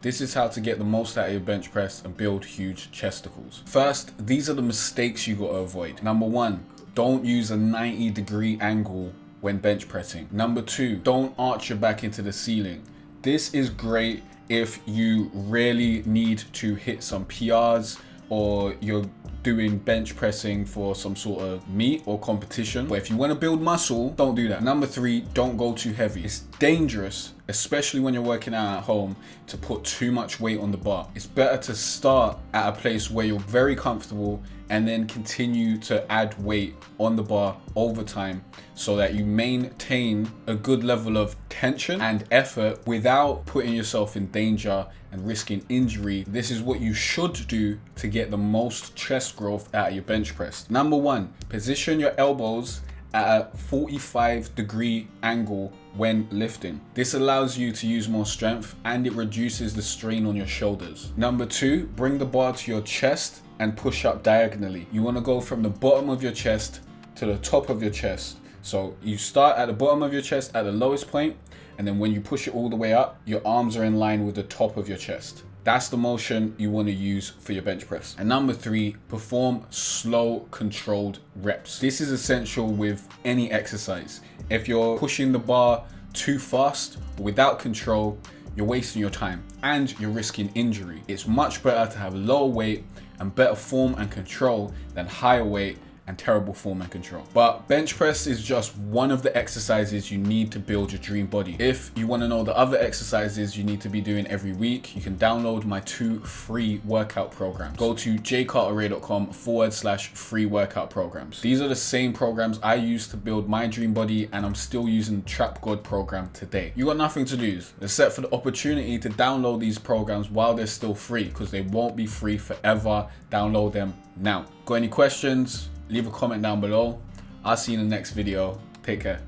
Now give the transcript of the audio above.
This is how to get the most out of your bench press and build huge chesticles. First, these are the mistakes you gotta avoid. Number 1, don't use a 90-degree angle when bench pressing. Number 2, don't arch your back into the ceiling. This is great if you really need to hit some PRs or you're doing bench pressing for some sort of meet or competition. But if you want to build muscle, don't do that. Number 3, don't go too heavy. It's dangerous, especially when you're working out at home, to put too much weight on the bar. It's better to start at a place where you're very comfortable and then continue to add weight on the bar over time so that you maintain a good level of tension and effort without putting yourself in danger and risking injury. This is what you should do to get the most chest growth out of your bench press. Number 1, position your elbows at a 45-degree angle when lifting. This allows you to use more strength and it reduces the strain on your shoulders. Number 2, bring the bar to your chest and push up diagonally. You want to go from the bottom of your chest to the top of your chest. So you start at the bottom of your chest at the lowest point, and then when you push it all the way up, your arms are in line with the top of your chest. That's the motion you want to use for your bench press. And number 3, perform slow, controlled reps. This is essential with any exercise. If you're pushing the bar too fast without control, you're wasting your time and you're risking injury. It's much better to have lower weight and better form and control than higher weight and terrible form and control. But bench press is just one of the exercises you need to build your dream body. If you want to know the other exercises you need to be doing every week, you can download my 2 free workout programs. Go to jcarteray.com/free workout programs. These are the same programs I use to build my dream body, and I'm still using the Trap God program today. You got nothing to lose except for the opportunity to download these programs while they're still free, because they won't be free forever. Download them now. Got any questions? Leave a comment down below. I'll see you in the next video. Take care.